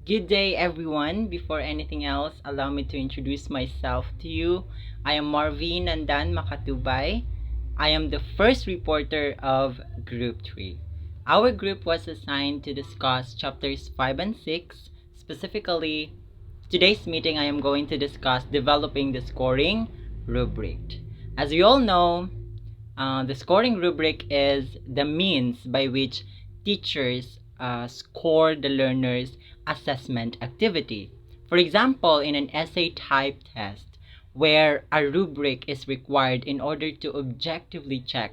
Good day, everyone. Before anything else, allow me to introduce myself to you. I am Marvin Nandan Makatubay. I am the first reporter of Group 3. Our group was assigned to discuss chapters 5 and 6. Specifically, today's meeting, I am going to discuss developing the scoring rubric. As we all know, the scoring rubric is the means by which teachers score the learner's assessment activity. For example, in an essay type test, where a rubric is required in order to objectively check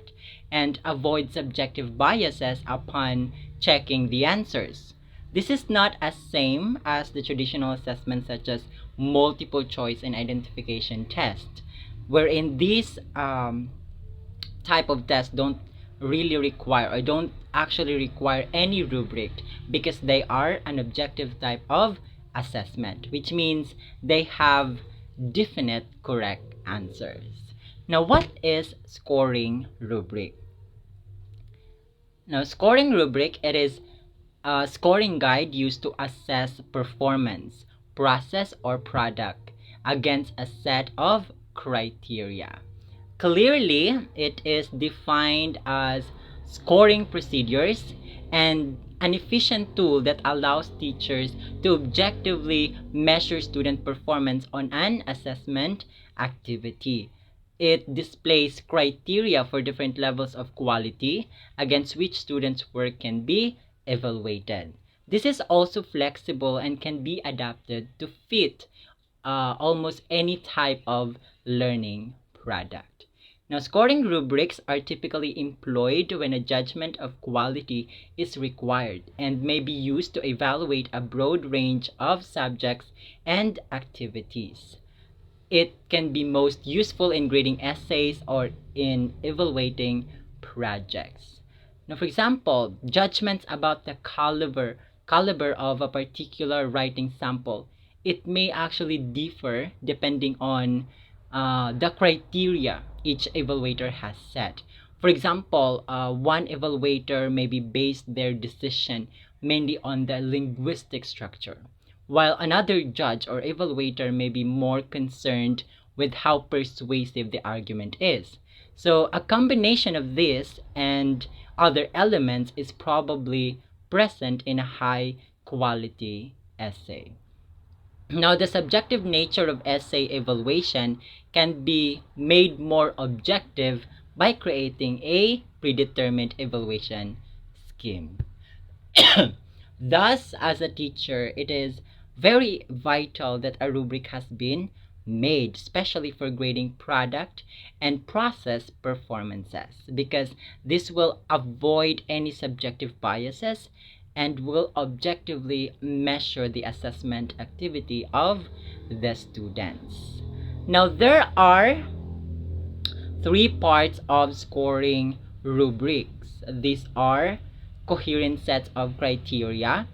and avoid subjective biases upon checking the answers. This is not as same as the traditional assessments such as multiple choice and identification test, wherein these type of tests don't really require or don't actually require any rubric because they are an objective type of assessment, which means they have definite correct answers. Now, what is scoring rubric? Now, scoring rubric, it is a scoring guide used to assess performance, process, or product against a set of criteria. Clearly, it is defined as scoring procedures and an efficient tool that allows teachers to objectively measure student performance on an assessment activity. It displays criteria for different levels of quality against which students' work can be evaluated. This is also flexible and can be adapted to fit almost any type of learning product. Now, scoring rubrics are typically employed when a judgment of quality is required and may be used to evaluate a broad range of subjects and activities. It can be most useful in grading essays or in evaluating projects. Now, for example, judgments about the caliber of a particular writing sample, it may actually differ depending on the criteria each evaluator has set. For example, one evaluator may be based their decision mainly on the linguistic structure, while another judge or evaluator may be more concerned with how persuasive the argument is. So, a combination of this and other elements is probably present in a high quality essay. Now, the subjective nature of essay evaluation can be made more objective by creating a predetermined evaluation scheme. Thus, as a teacher, it is very vital that a rubric has been made, especially for grading product and process performances, because this will avoid any subjective biases and will objectively measure the assessment activity of the students. Now, there are three parts of scoring rubrics. These are coherent sets of criteria,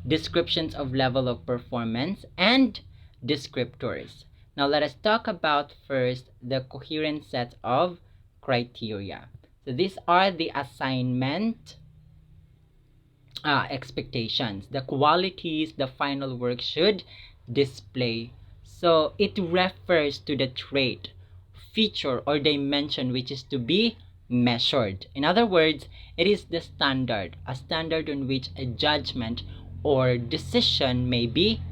descriptions of level of performance, and descriptors. Now let us talk about first the coherent set of criteria. So these are the assignment expectations, the qualities the final work should display. So it refers to the trait, feature, or dimension which is to be measured. In other words, it is the standard, a standard on which a judgment or decision may be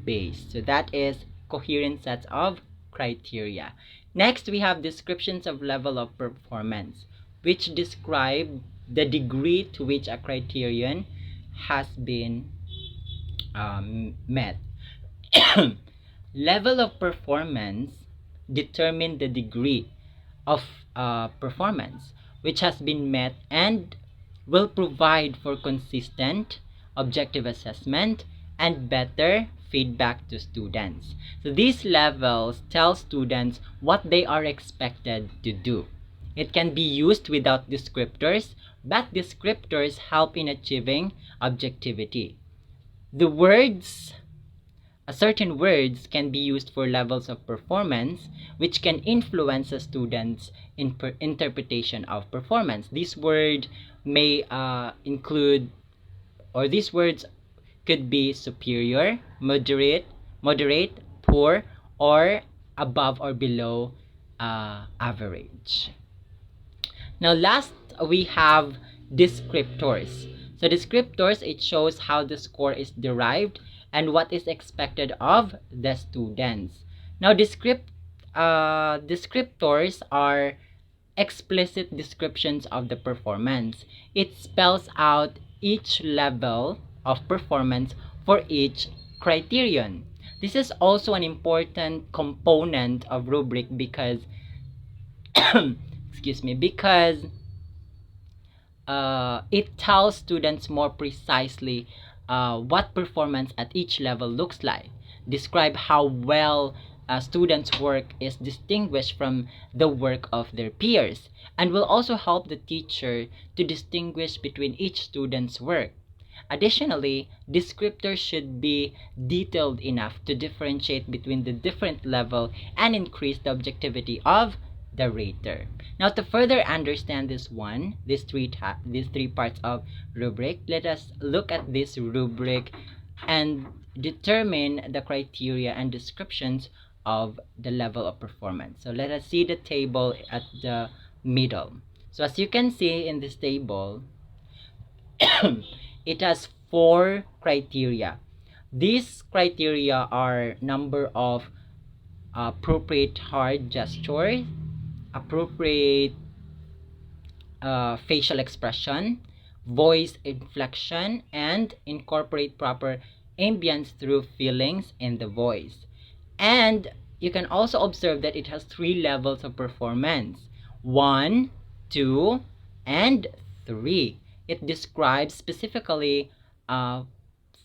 based. So that is coherent sets of criteria. Next, we have descriptions of level of performance, which describe the degree to which a criterion has been met. Level of performance determine the degree of performance which has been met and will provide for consistent objective assessment and better feedback to students. So these levels tell students what they are expected to do. It can be used without descriptors, but descriptors help in achieving objectivity. The words Certain words can be used for levels of performance, which can influence a student's interpretation of performance. These words may include, or these words could be superior, moderate, poor, or above or below average. Now last, we have descriptors. So descriptors, it shows how the score is derived and what is expected of the students. Now descriptors are explicit descriptions of the performance. It spells out each level of performance for each criterion. This is also an important component of rubric because excuse me, because it tells students more precisely what performance at each level looks like. Describe how well students' work is distinguished from the work of their peers, and will also help the teacher to distinguish between each student's work. Additionally, descriptors should be detailed enough to differentiate between the different level and increase the objectivity of the rater. Now, to further understand these three parts of rubric, let us look at this rubric and determine the criteria and descriptions of the level of performance. So let us see the table at the middle. So as you can see in this table, it has 4 criteria. These criteria are number of appropriate hard gestures, appropriate facial expression, voice inflection, and incorporate proper ambience through feelings in the voice. And you can also observe that it has 3 levels of performance: 1, 2, and 3. It describes specifically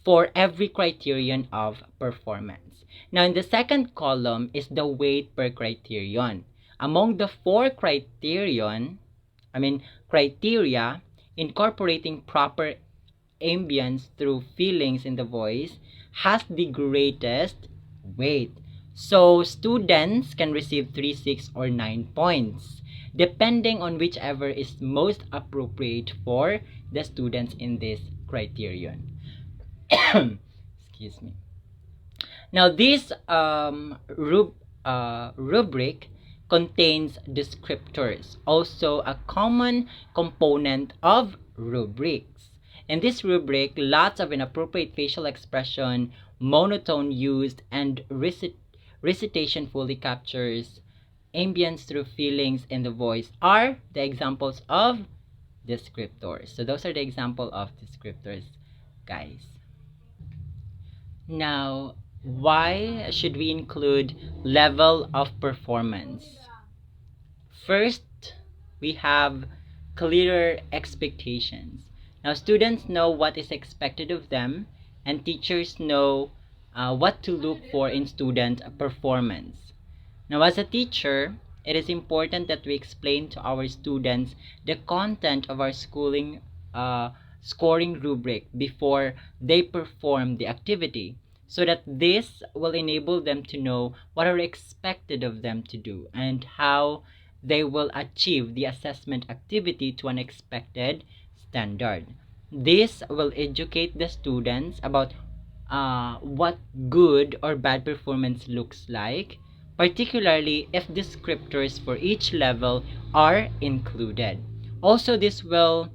for every criterion of performance. Now, in the second column is the weight per criterion. Among the 4 criteria, incorporating proper ambience through feelings in the voice has the greatest weight. So students can receive 3, 6, or 9 points, depending on whichever is most appropriate for the students in this criterion. Excuse me. Now, this rubric contains descriptors, also a common component of rubrics. In this rubric, lots of inappropriate facial expression, monotone used, and recitation fully captures ambience through feelings in the voice are the examples of descriptors. So those are the example of descriptors, guys. Now, why should we include level of performance? First, we have clearer expectations. Now, students know what is expected of them, and teachers know what to look for in student performance. Now, as a teacher, it is important that we explain to our students the content of our scoring rubric before they perform the activity, so that this will enable them to know what are expected of them to do and how they will achieve the assessment activity to an expected standard. This will educate the students about what good or bad performance looks like, particularly if descriptors for each level are included. Also, this will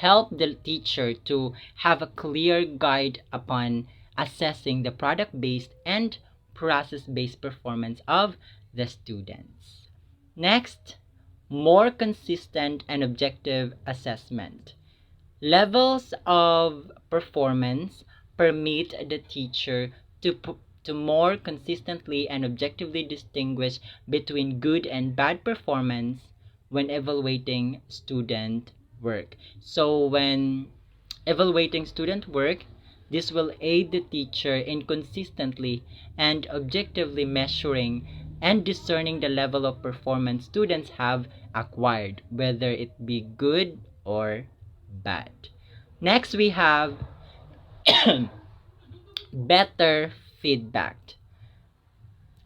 help the teacher to have a clear guide upon assessing the product-based and process-based performance of the students. Next, more consistent and objective assessment. Levels of performance permit the teacher to more consistently and objectively distinguish between good and bad performance when evaluating student work. So when evaluating student work, this will aid the teacher in consistently and objectively measuring and discerning the level of performance students have acquired, whether it be good or bad. Next, we have better feedback.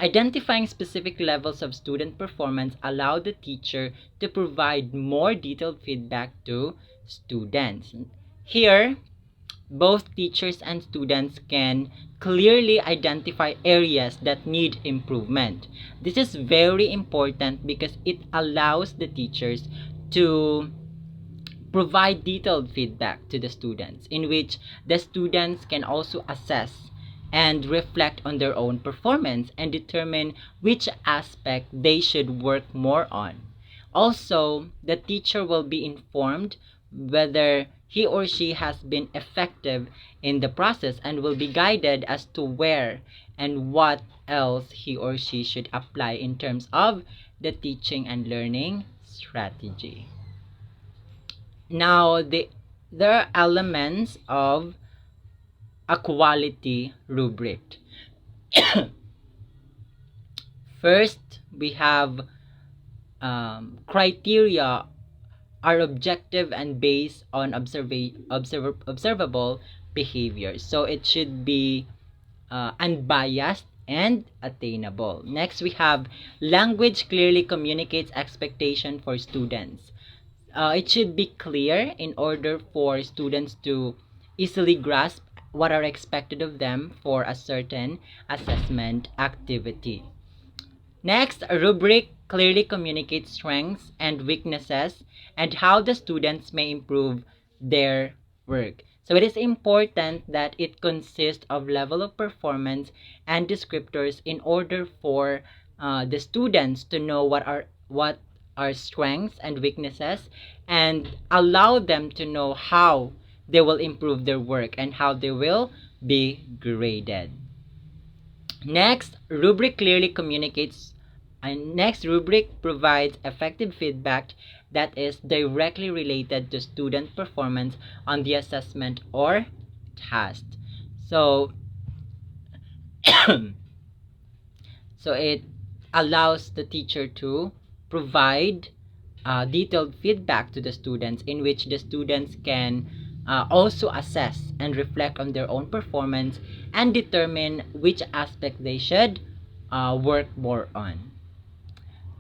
Identifying specific levels of student performance allow the teacher to provide more detailed feedback to students. Here, both teachers and students can clearly identify areas that need improvement. This is very important because it allows the teachers to provide detailed feedback to the students, in which the students can also assess and reflect on their own performance and determine which aspect they should work more on. Also, the teacher will be informed whether he or she has been effective in the process and will be guided as to where and what else he or she should apply in terms of the teaching and learning strategy. Now, there are elements of a quality rubric. First, we have criteria are objective and based on observable behavior. So it should be unbiased and attainable. Next, we have language clearly communicates expectation for students. It should be clear in order for students to easily grasp what are expected of them for a certain assessment activity. Next, a rubric clearly communicates strengths and weaknesses and how the students may improve their work. So it is important that it consists of level of performance and descriptors in order for the students to know what are strengths and weaknesses, and allow them to know how they will improve their work and how they will be graded. Next, rubric clearly communicates and next rubric provides effective feedback that is directly related to student performance on the assessment or task. So so it allows the teacher to provide detailed feedback to the students, in which the students can also assess and reflect on their own performance and determine which aspect they should work more on.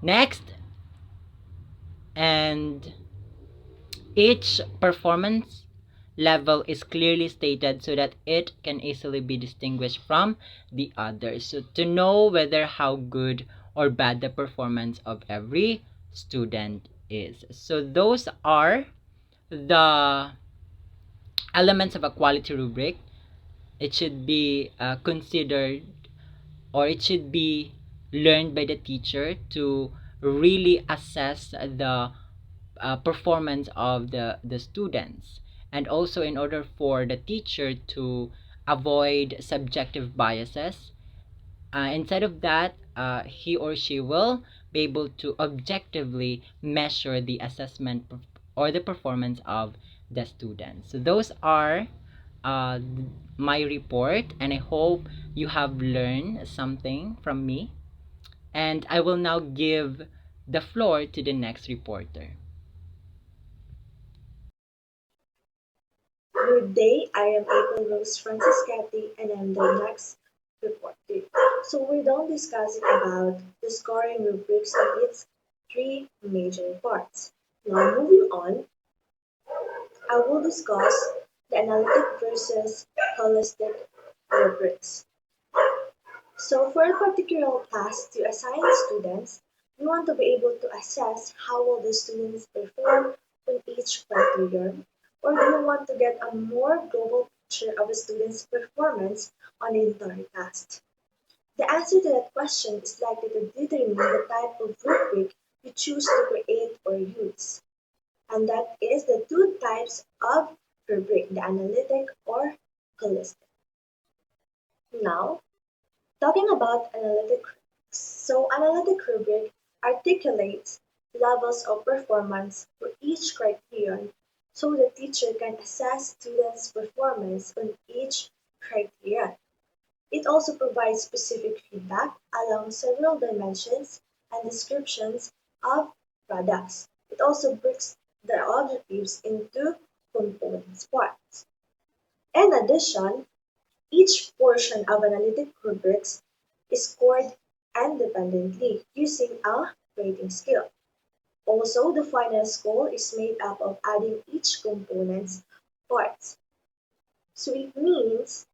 Next, and each performance level is clearly stated so that it can easily be distinguished from the others. So to know whether how good or bad the performance of every student is. So those are the elements of a quality rubric. It should be considered, or it should be learned by the teacher to really assess the performance of the students, and also in order for the teacher to avoid subjective biases. Instead of that, he or she will be able to objectively measure the assessment or the performance of the students. So those are uh, my report, and I hope you have learned something from me. And I will now give the floor to the next reporter. Good day, I am April Rose Franciscati and I'm the next reporter. So we're done discussing about the scoring rubrics and its three major parts. Now moving on, I will discuss the analytic versus holistic rubrics. So for a particular task to assign students, we want to be able to assess how will the students perform on each criterion, or do you want to get a more global picture of a student's performance on the entire task? The answer to that question is likely to determine the type of rubric you choose to create or use. And that is the two types of rubric, the analytic or holistic. Now, talking about analytic rubrics. So analytic rubric articulates levels of performance for each criterion so the teacher can assess students' performance on each criterion. It also provides specific feedback along several dimensions and descriptions of products. It also breaks the objectives into component parts. In addition, each portion of analytic rubrics is scored independently using a rating scale. Also, the final score is made up of adding each component's parts. So it means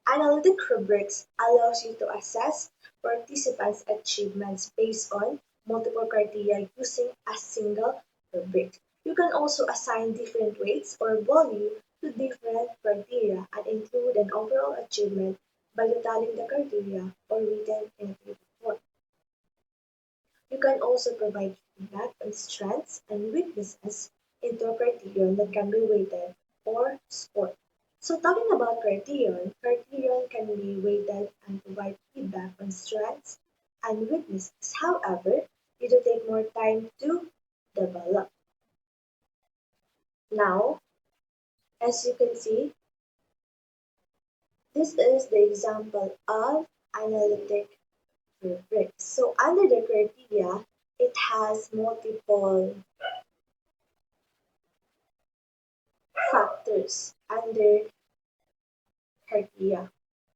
analytic rubrics allows you to assess participants' achievements based on multiple criteria using a single rubric. You can also assign different weights or value to different criteria and include an overall achievement by totaling the criteria or written in a table form. You can also provide feedback on strengths and weaknesses into a criterion that can be weighted or scored. So talking about criterion can be weighted and provide feedback on strengths and weaknesses. However, it will take more time to develop. Now, as you can see, this is the example of analytic rubrics. So under the criteria, it has multiple factors under criteria.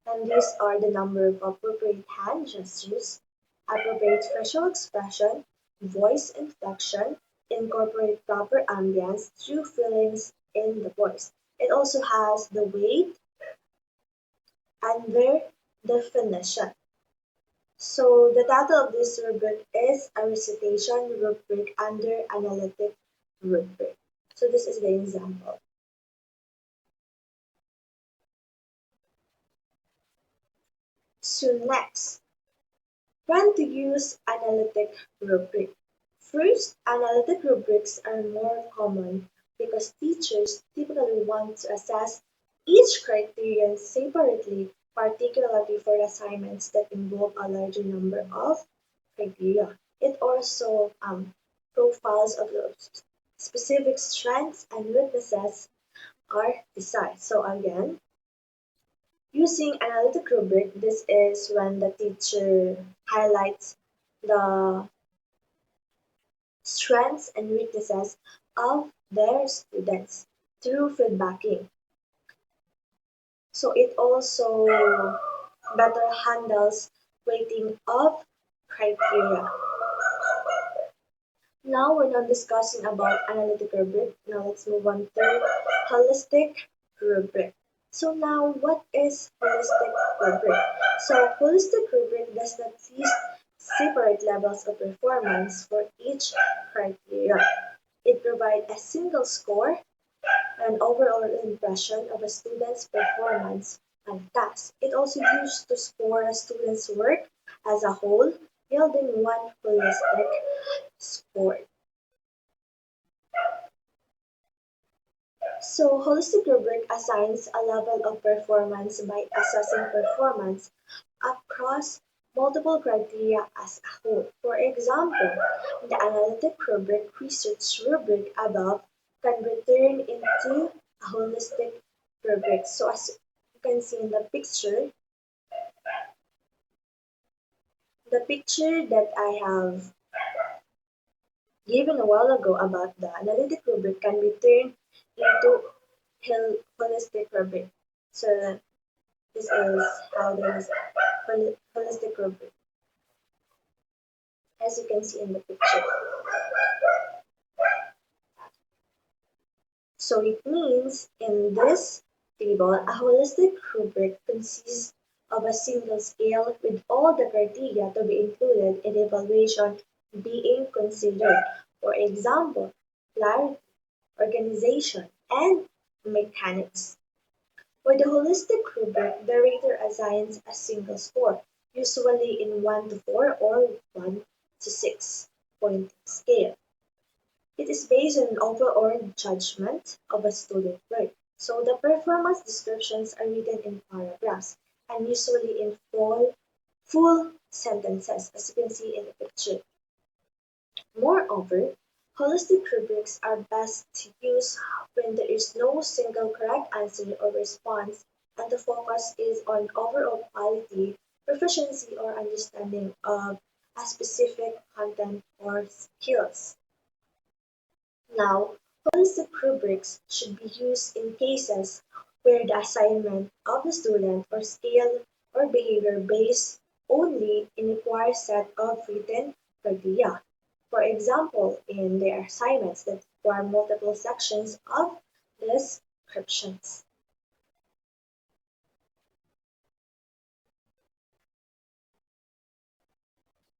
And these are the number of appropriate hand gestures, appropriate facial expression, voice inflection, incorporate proper ambience through feelings in the voice. It also has the weight and their definition. So the title of this rubric is a recitation rubric under analytic rubric. So this is the example. So next, when to use analytic rubric. First, analytic rubrics are more common because teachers typically want to assess each criterion separately, particularly for assignments that involve a larger number of criteria. It also profiles of the specific strengths and weaknesses are desired. So again, using analytic rubric, this is when the teacher highlights the strengths and weaknesses of their students through feedbacking. So it also better handles weighting of criteria. Now we're not discussing about analytic rubric. Now let's move on to holistic rubric. So now what is holistic rubric? So holistic rubric does not list separate levels of performance for each criteria. It provides a single score, an overall impression of a student's performance and task. It also used to score a student's work as a whole, yielding one holistic score. So holistic rubric assigns a level of performance by assessing performance across multiple criteria as a whole. For example, the analytic rubric research rubric above can be turned into a holistic rubric. So as you can see in the picture that I have given a while ago about the analytic rubric can be turned into holistic rubric. So this is how the holistic rubric, as you can see in the picture. So it means in this table, a holistic rubric consists of a single scale with all the criteria to be included in evaluation being considered. For example, clarity, organization, and mechanics. For the holistic rubric, the rater assigns a single score, usually in 1 to 4 or 1 to 6 point scale. It is based on an overall judgment of a student work. So the performance descriptions are written in paragraphs and usually in full sentences, as you can see in the picture. Moreover, holistic rubrics are best to use when there is no single correct answer or response and the focus is on overall quality, proficiency, or understanding of a specific content or skills. Now, holistic rubrics should be used in cases where the assignment of the student or skill or behavior based only in a required set of written criteria. For example, in their assignments that require multiple sections of descriptions.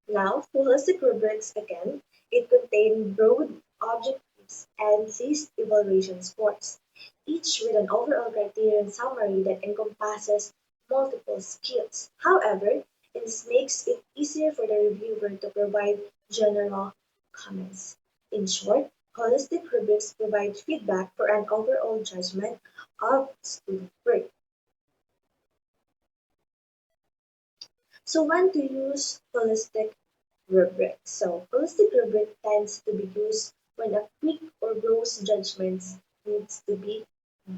Now, holistic rubrics again, it contains broad objectives and seized evaluation scores, each with an overall criterion summary that encompasses multiple skills. However, this makes it easier for the reviewer to provide general comments. In short, holistic rubrics provide feedback for an overall judgment of student work. So when to use holistic rubric. So holistic rubric tends to be used when a quick or gross judgment needs to be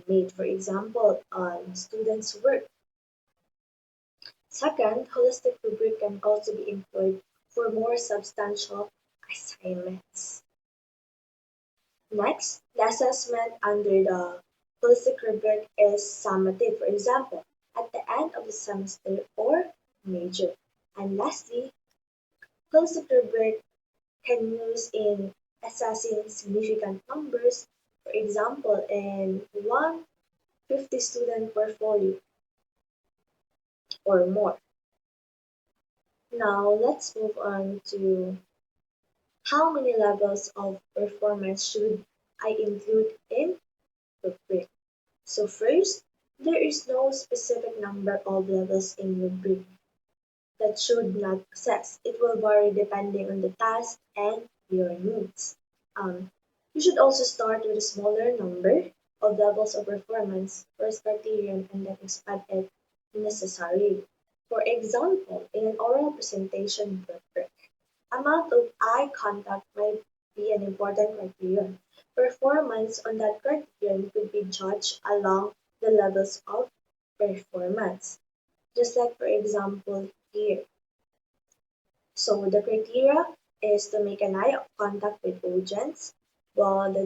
made, for example, on students' work. Second, holistic rubric can also be employed for more substantial assignments. Next, the assessment under the holistic rubric is summative, for example, at the end of the semester or major. And lastly, holistic rubric can use in assessing significant numbers, for example, in one 50 student portfolio or more. Now let's move on to how many levels of performance should I include in rubric. So first, there is no specific number of levels in rubric that should not assess. It will vary depending on the task and your needs. Um, you should also start with a smaller number of levels of performance first criterion and then expand it necessary. For example, in an oral presentation rubric, amount of eye contact might be an important criterion. Performance on that criterion could be judged along the levels of performance. Just like for example here, so the criteria is to make an eye contact with audience, while the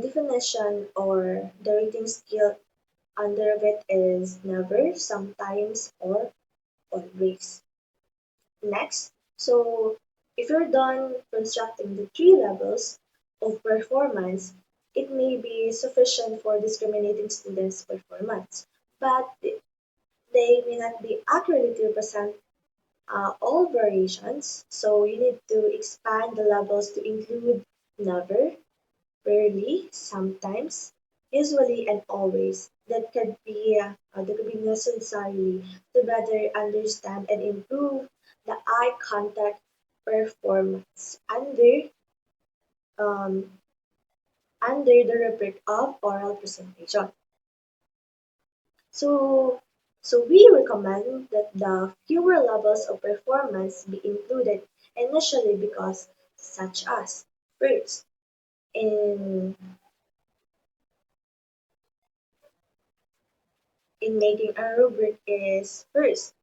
definition or the rating scale under it is never, sometimes, or always. Next, so if you're done constructing the three levels of performance, it may be sufficient for discriminating students' performance, but they may not be accurately represent all variations, so you need to expand the levels to include never, rarely, sometimes, usually, and always. That could be necessary to better understand and improve the eye contact performance um, under the rubric of oral presentation. So, so we recommend that the fewer levels of performance be included initially because such as first in making a rubric is first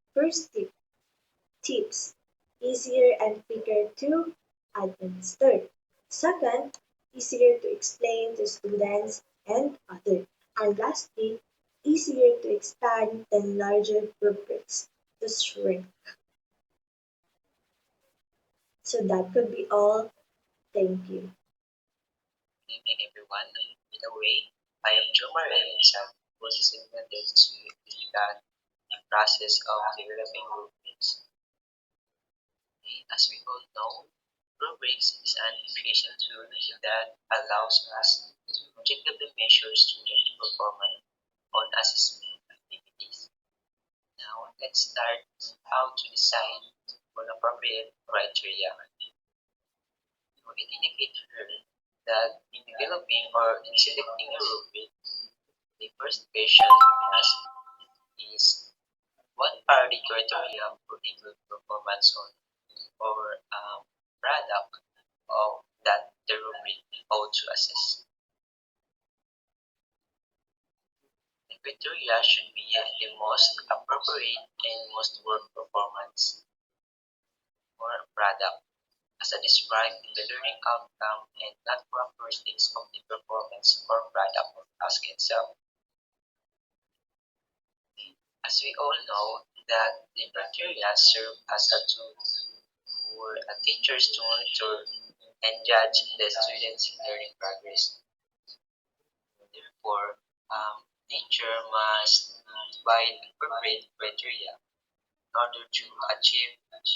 tips easier and quicker to administer. Second, easier to explain to students and others. And lastly, easier to expand than larger rubrics to shrink. So that could be all. Thank you. Good evening, everyone. In a way, I am Joe Maranisa, who is intended to lead that the process of developing rubrics. As we all know, rubrics is an education tool that allows us to objectively measure student performance on assessment activities. Now, let's start how to decide on appropriate criteria. It indicates here that in developing or in selecting a rubric, the first question we ask is what are the criteria for a good performance on or product of that the rubric ought to assess. The criteria should be the most appropriate and most work performance or product as described in the learning outcome and not characteristics of the performance or product of task itself. As we all know that the criteria serve as a tool for teachers to monitor and judge the students' learning progress. Therefore, teacher must provide appropriate criteria In order to achieve that,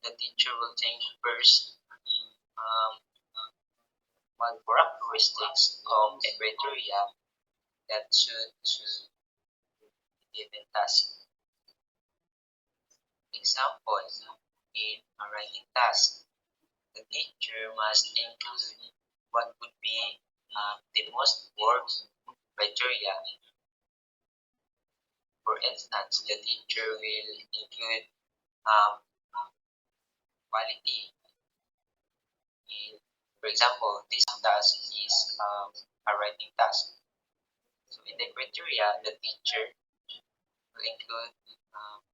the teacher will think first um, what characteristics of a criteria that should to the given task. Example, in a writing task, the teacher must include what would be the most work criteria. For instance, the teacher will include um, quality. In, for example, this task is a writing task. So in the criteria, the teacher will include um,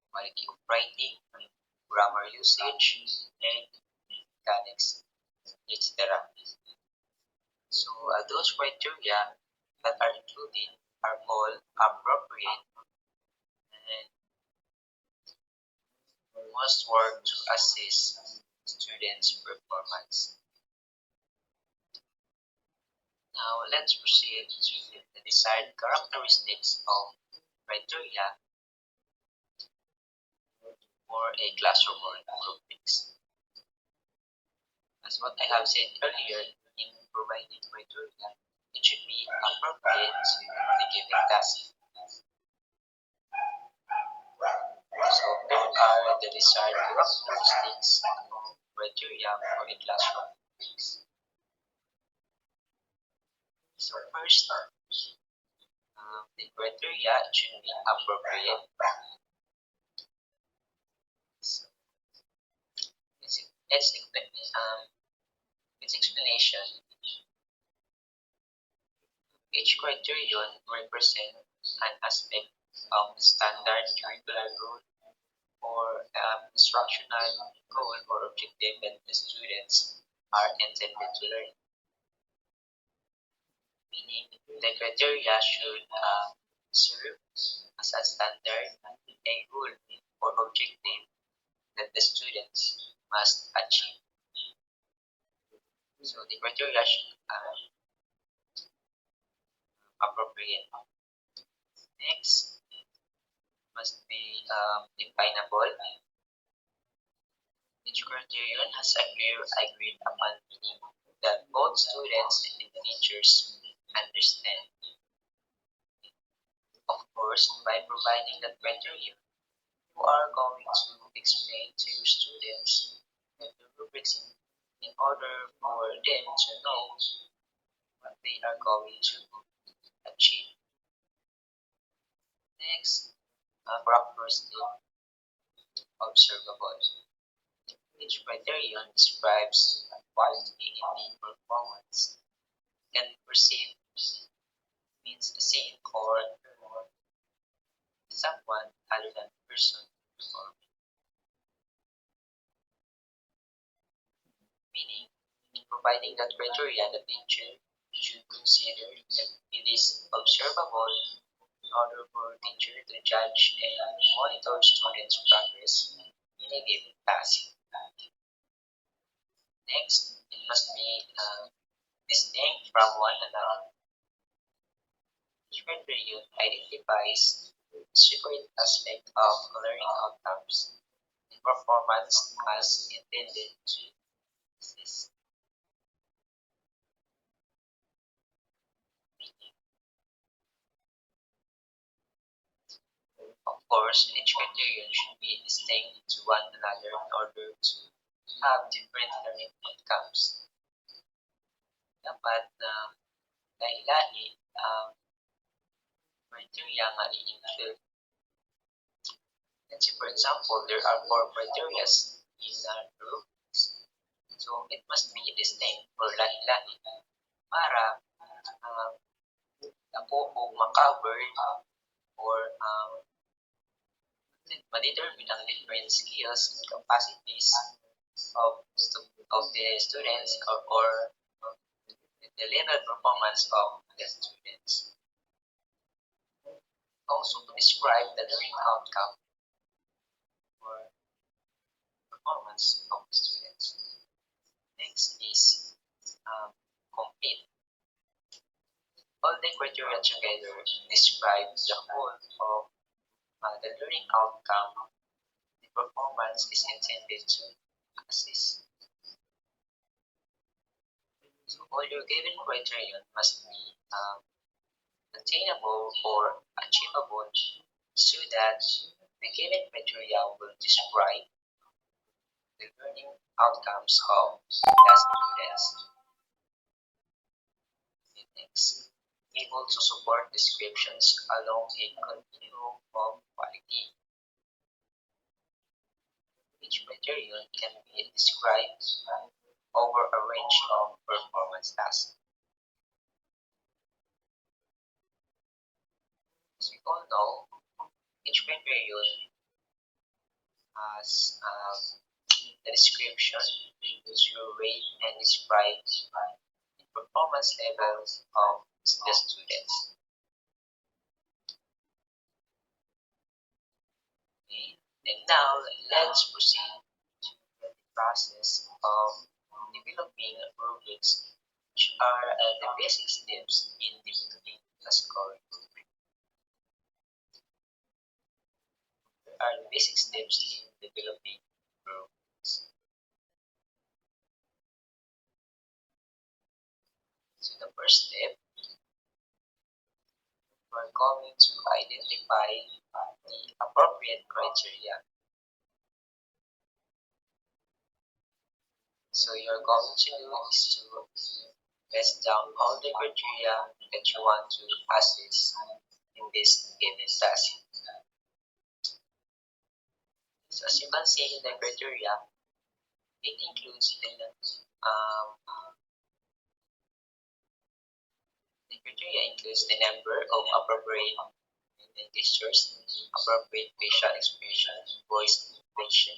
quality of writing, grammar usage, and mechanics, etc. So those criteria that are included are all appropriate and must work to assess students' performance. Now let's proceed to the desired characteristics of criteria for a classroom or rubrics. As what I have said earlier, in providing criteria, it should be appropriate to the given task. So what are the desired characteristics of criteria for a classroom rubrics? So first, the criteria should be appropriate. So its explanation. Each criterion represents an aspect of the standard curricular goal or instructional goal or objective that the students are intended to learn. Meaning, the criteria should serve as a standard, a goal or objective that the students must achieve. So the criteria should appropriate. Next, must be definable. Each criterion has a clear agreed upon meaning that both students and teachers understand. Of course, by providing that criteria, you are going to explain to your students the rubrics in order for them to know what they are going to achieve. Next, characteristic observable. Each criterion describes quality in the performance. Can be perceived means seen or someone other than the person performing. Meaning, in providing that criteria, the teacher should consider that it is observable in order for a teacher to judge and monitor students' progress in a given task. Next, it must be distinct from one another. Each criterion identifies a separate aspect of learning outcomes and performance as intended to assist. Of course, each criterion should be distinct to one another in order to have different learning outcomes. Dapat na lahi-lahi ang criteria nga i-include. Let's say, for example, there are four criteria in the group. So, it must be distinct or lahi-lahi para ako o makover or ma-determine ang different skills and capacities of the students or the level performance of the students. Also to describe the learning outcome or performance of the students. Next is complete. All the criteria together describe the whole of The learning outcome, the performance is intended to assist. So all your given criterion must be attainable or achievable so that the given criteria will describe the learning outcomes of the students. Next, able to support descriptions along a continuum of quality. Each criterion can be described over a range of performance tasks. As we all know, each criterion has the description to rate and describe the performance levels of the students. Okay? And now let's proceed to the process of developing rubrics, which are the basic steps in developing a scoring rubric. There are the basic steps in developing rubrics. So the first step, we're going to identify the appropriate criteria. So you're going to do is to list down all the criteria that you want to assess in this given task. So as you can see in the criteria, it includes the criteria includes the number of appropriate gestures, appropriate facial expression, voice inflection,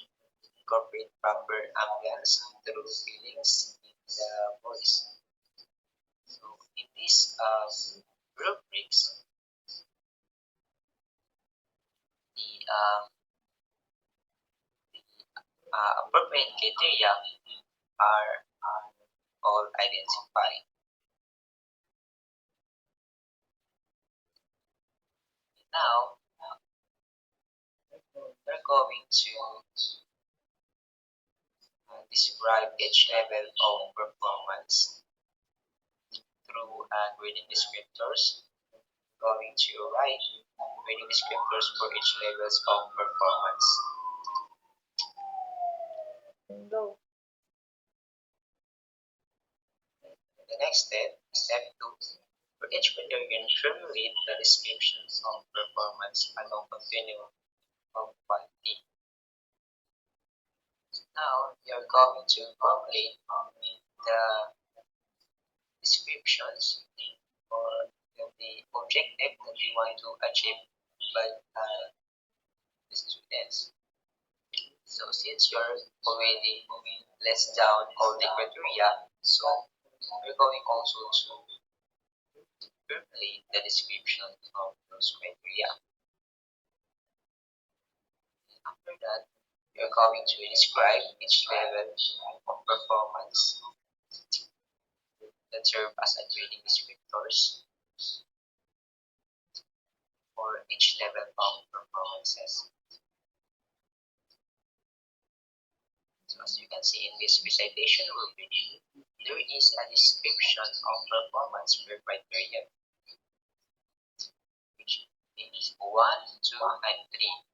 incorporate proper ambience through feelings in the voice. So in these rubrics, the appropriate criteria are all identified. Now, we're going to describe each level of performance through grading descriptors. Going to write grading descriptors for each levels of performance. Go. The next step, step 2, for each criterion, formulate the descriptions of performance along continuum of quality. Now, you're going to formulate the descriptions for the objective that you want to achieve by the students. So since you're already list down all the criteria, so we're going also to formulate the description of those criteria. After that, you're going to describe each level of performance that serve as a grading descriptors for each level of performances. So as you can see in this recitation rubric, there is a description of performance per criterion, which is 1, 2, and 3.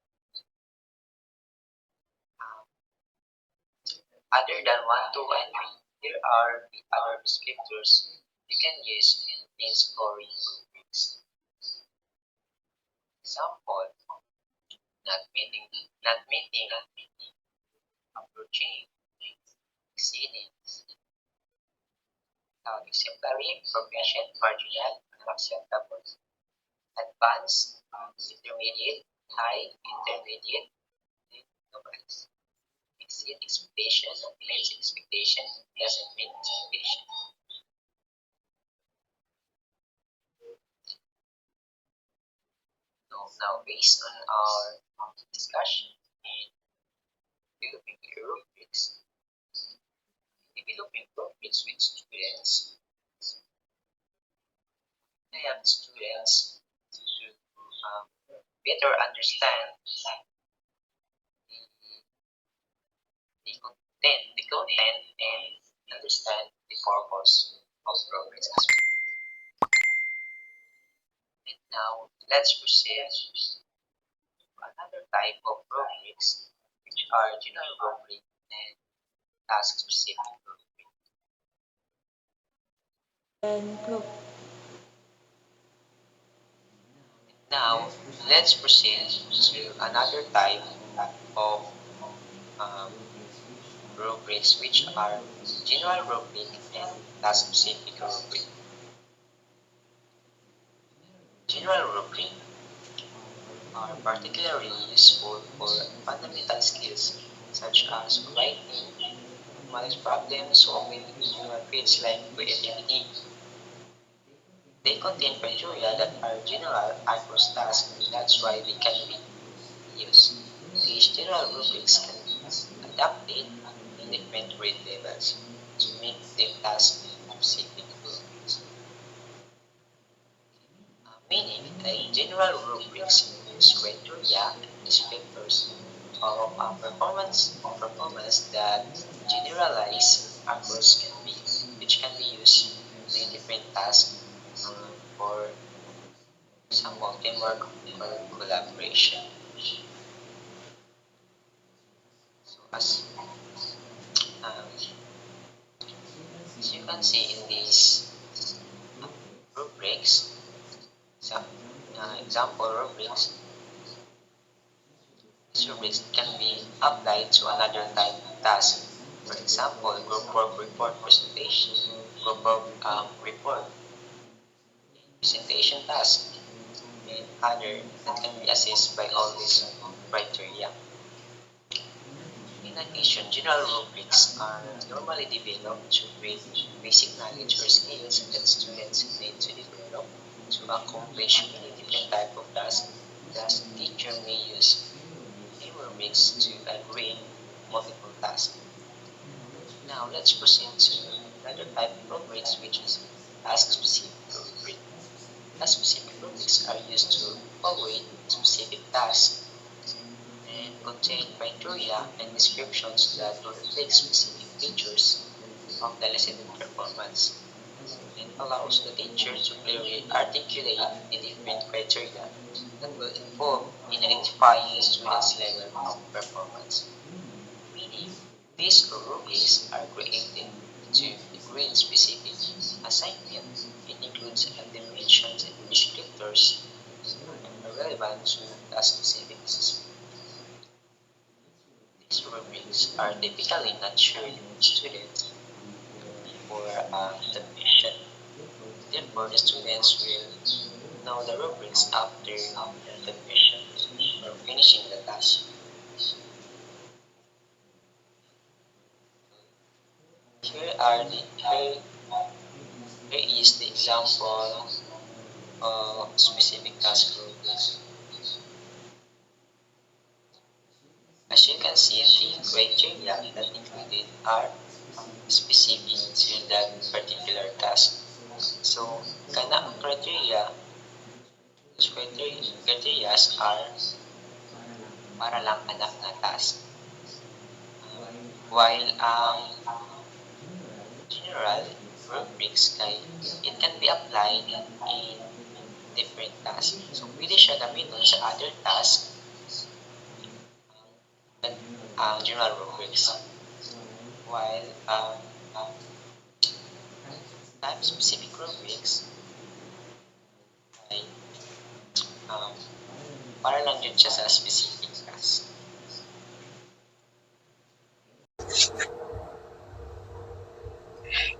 Other than 1, 2, and 3, there are the other descriptors you can use in scoring rubrics. Example, not meeting, approaching, exceeding, exemplary, proficient, marginal, unacceptable, advanced, intermediate, high, intermediate, and novice. Exceed expectation, meets expectation, doesn't meet expectation. So now, based on our discussion in developing rubrics with students, I have students to better understand the content and understand the purpose of rubrics as well. Now, let's proceed to another type of rubrics, which are general rubric and task-specific rubric. And pro- Now, let's proceed to another type of um, rubrics, which are general rubric and task-specific rubric. General rubric are particularly useful for fundamental skills such as writing, math problem solving, human fields like creativity. They contain criteria that are general across tasks, that's why they can be used. These general rubrics can be adapted in different grade levels to make them task specific rubrics. Meaning, a general rubrics use criteria and descriptors of performance that generalize across can be which can be used in different tasks for example teamwork or collaboration. So um, as you can see in these rubrics, some example rubrics, these rubrics can be applied to another type of task. For example, group work report presentation, group work report presentation task, and other that can be assessed by all these criteria. In addition, general rubrics are normally developed to create basic knowledge or skills that students need to develop to accomplish many different types of tasks. Thus, teacher may use a rubrics to grade multiple tasks. Now, let's proceed to another type of rubrics, which is task-specific rubric. Task-specific rubrics are used to evaluate specific tasks and contain criteria and descriptions that will reflect specific features of the lesson performance. It allows the teacher to clearly articulate the different criteria that will involve in identifying the student's level of performance. Meaning, these rubrics are created to grade specific assignment. It includes dimensions and descriptors that are relevant to task specific assessment. These rubrics are typically not shared with students before submission. Therefore, the students will know the rubrics after submission or finishing the task. Here are the here, here is the example of specific task rubrics. As you can see, the criteria that included are specific to that particular task. So, kana ang criteria, those criteria are para lang anak na task. While general rubrics it can be applied in different tasks. So, pwede siya gamitin sa other tasks than general rubrics. While time-specific rubrics ay para lang yun siya sa specific task.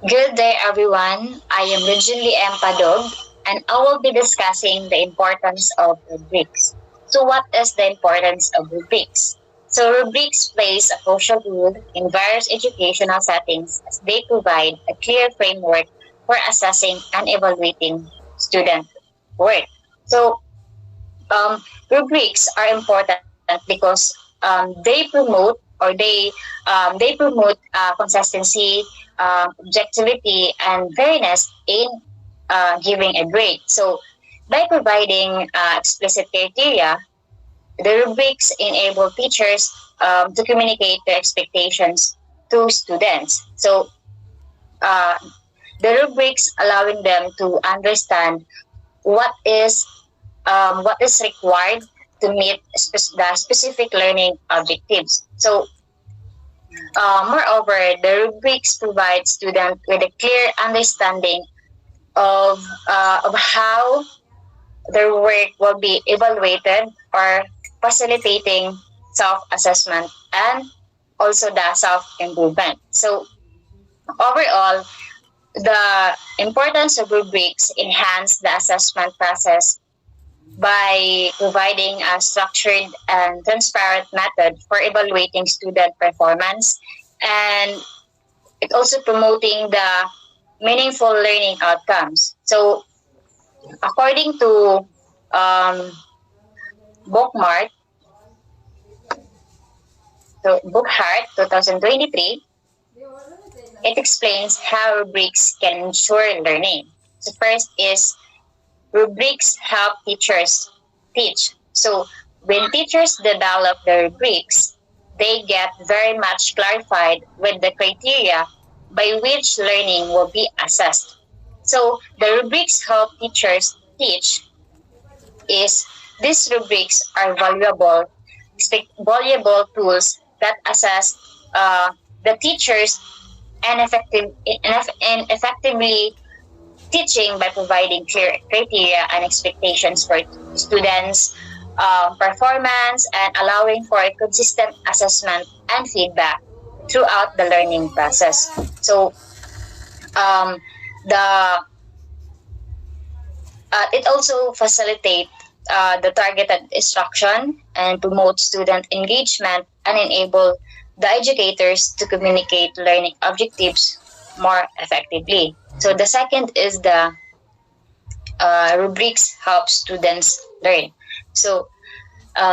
Good day, everyone. I am Regine M. Padog, and I will be discussing the importance of rubrics. So, what is the importance of rubrics? So, rubrics plays a crucial role in various educational settings as they provide a clear framework for assessing and evaluating student work. So, rubrics are important because they promote or they promote consistency, objectivity, and fairness in giving a grade. So, by providing explicit criteria, the rubrics enable teachers to communicate their expectations to students. So uh, the rubrics allowing them to understand what is required to meet the specific learning objectives. So, moreover, the rubrics provide students with a clear understanding of how their work will be evaluated, or facilitating self-assessment and also the self-improvement. So, overall, the importance of rubrics enhance the assessment process by providing a structured and transparent method for evaluating student performance, and it also promoting the meaningful learning outcomes. So, according to um, Bookmart, so Bookhart 2023, it explains how rubrics can ensure learning. So first is rubrics help teachers teach. So when teachers develop the rubrics, they get very much clarified with the criteria by which learning will be assessed. So the rubrics help teachers teach is these rubrics are valuable tools that assess the teachers and effectively teaching by providing clear criteria and expectations for students' performance, and allowing for a consistent assessment and feedback throughout the learning process. So, um, the it also facilitates the targeted instruction and promote student engagement and enable the educators to communicate learning objectives more effectively. So the second is the rubrics help students learn. So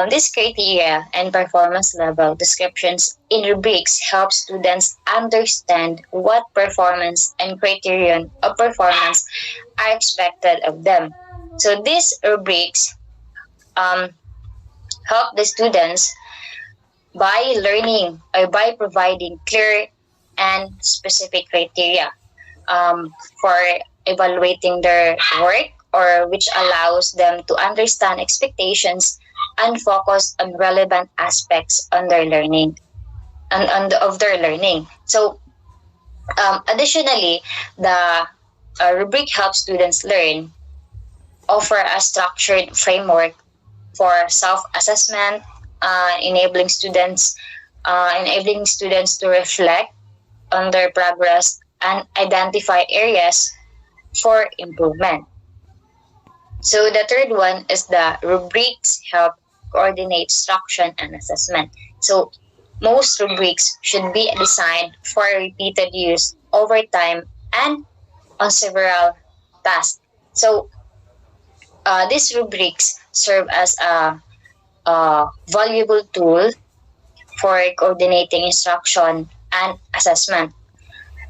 this criteria and performance level descriptions in rubrics help students understand what performance and criterion of performance are expected of them. So these rubrics um, help the students by learning or by providing clear and specific criteria for evaluating their work, or which allows them to understand expectations and focus on relevant aspects on their learning and of their learning. So additionally, the rubric helps students learn, offer a structured framework for self-assessment, enabling students to reflect on their progress and identify areas for improvement. So the third one is the rubrics help coordinate instruction and assessment. So most rubrics should be designed for repeated use over time and on several tasks. So these rubrics serve as a valuable tool for coordinating instruction and assessment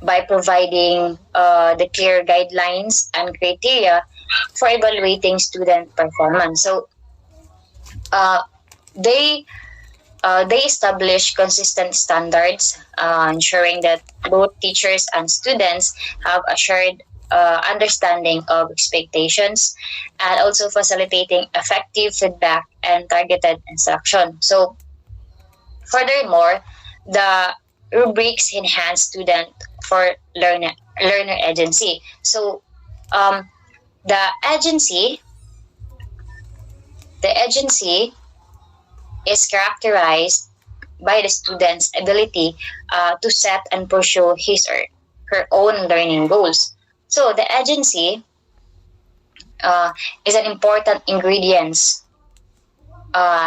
by providing the clear guidelines and criteria for evaluating student performance. So uh, they they establish consistent standards, ensuring that both teachers and students have a shared understanding of expectations, and also facilitating effective feedback and targeted instruction. So, furthermore, the rubrics enhance student for learner agency. So, um, the agency the agency is characterized by the student's ability to set and pursue his or her own learning goals. So the agency is an important ingredients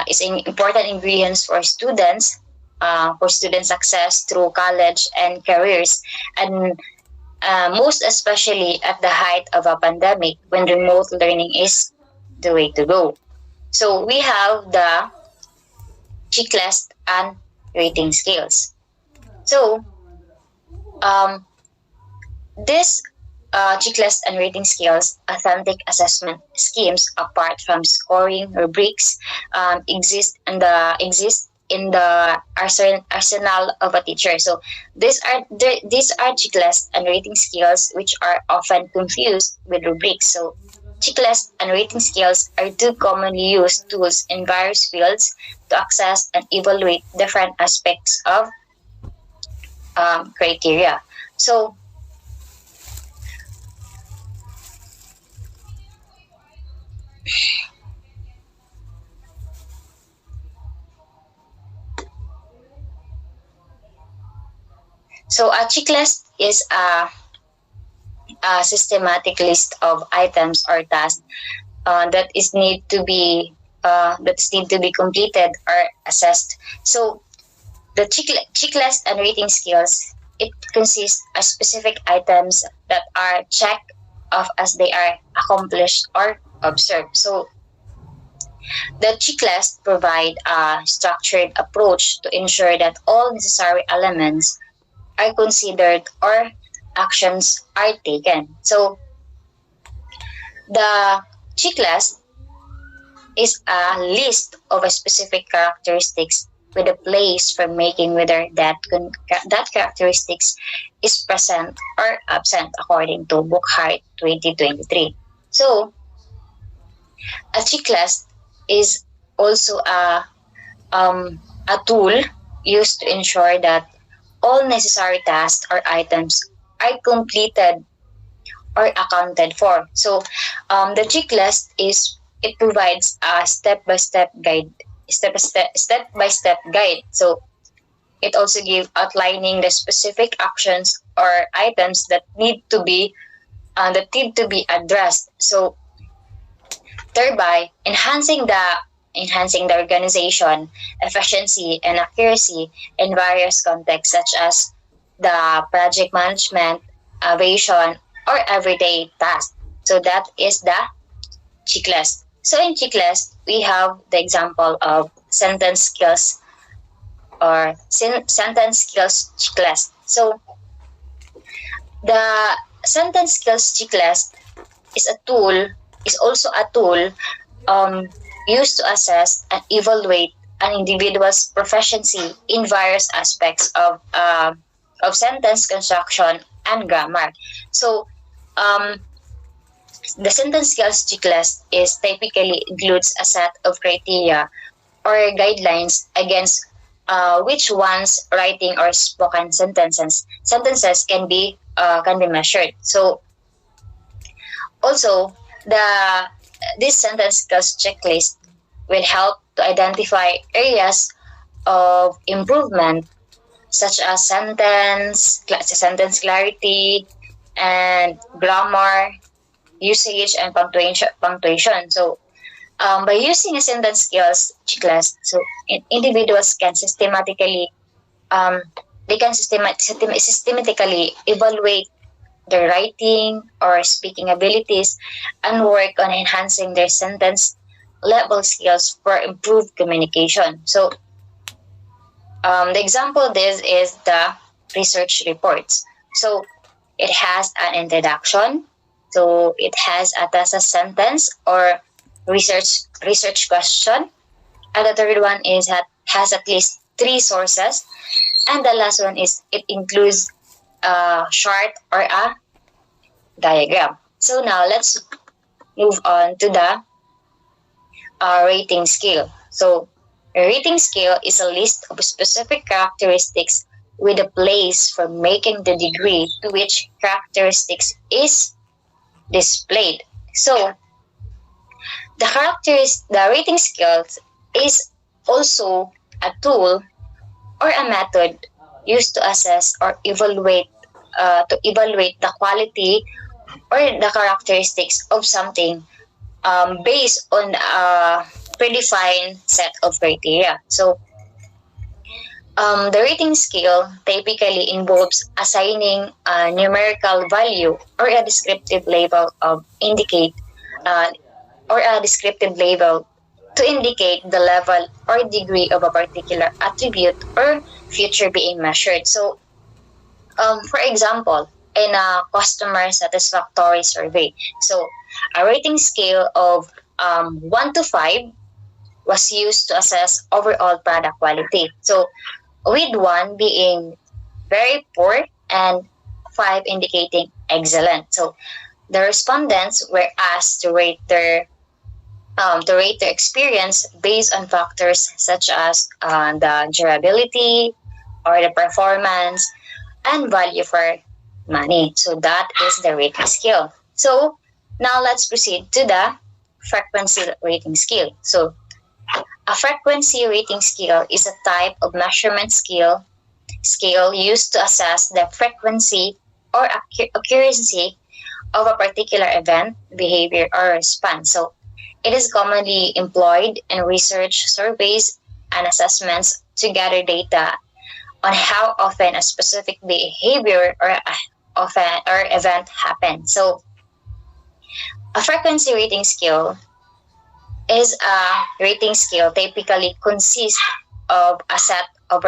is an important ingredients for student success through college and careers, and most especially at the height of a pandemic when remote learning is the way to go. So we have the checklist and rating scales. So um, this checklist and rating scales, authentic assessment schemes, apart from scoring rubrics, exist in the arsenal of a teacher. So these are checklist and rating scales which are often confused with rubrics. So checklist and rating scales are two commonly used tools in various fields to access and evaluate different aspects of criteria. So a checklist is a systematic list of items or tasks that need to be completed or assessed. So the checklist and rating skills, it consists of specific items that are checked off as they are accomplished or observed. So the checklist provide a structured approach to ensure that all necessary elements are considered or actions are taken. So the checklist is a list of a specific characteristics with a place for making whether that characteristics is present or absent according to Bookhart 2023. So a checklist is also a tool used to ensure that all necessary tasks or items are completed or accounted for. So the checklist it provides a step-by-step guide. So it also gives outlining the specific actions or items that need to be addressed. So thereby enhancing the organization, efficiency, and accuracy in various contexts such as the project management, aviation, or everyday tasks. So that is the checklist. So in checklist, we have the example of sentence skills or sentence skills checklist. So the sentence skills checklist is also a tool used to assess and evaluate an individual's proficiency in various aspects of sentence construction and grammar. So the sentence skills checklist is typically includes a set of criteria or guidelines against which one's writing or spoken sentences can be measured. So also this sentence skills checklist will help to identify areas of improvement such as sentence clarity and grammar usage and punctuation. So by using a sentence skills checklist, so individuals can systematically evaluate their writing or speaking abilities and work on enhancing their sentence level skills for improved communication. So the example of this is the research reports. So it has an introduction. So it has a thesis sentence or research question. And the third one has at least 3 sources. And the last one is it includes a chart or a diagram. So now let's move on to the rating scale. So a rating scale is a list of specific characteristics with a place for making the degree to which characteristics is displayed. So the rating scale is also a tool or a method used to assess or evaluate the quality or the characteristics of something based on a predefined set of criteria. So the rating scale typically involves assigning a numerical value or a descriptive label to indicate the level or degree of a particular attribute or feature being measured. So, for example, in a customer satisfactory survey. So a rating scale of 1 to 5 was used to assess overall product quality. So with 1 being very poor and 5 indicating excellent. So the respondents were asked to rate their experience based on factors such as the durability or the performance and value for money. So that is the rating scale. So now let's proceed to the frequency rating scale. So a frequency rating scale is a type of measurement scale used to assess the frequency or accuracy of a particular event, behavior, or response. So it is commonly employed in research, surveys, and assessments to gather data on how often a specific behavior or event happens. So a frequency rating scale is a rating scale typically consists of a set of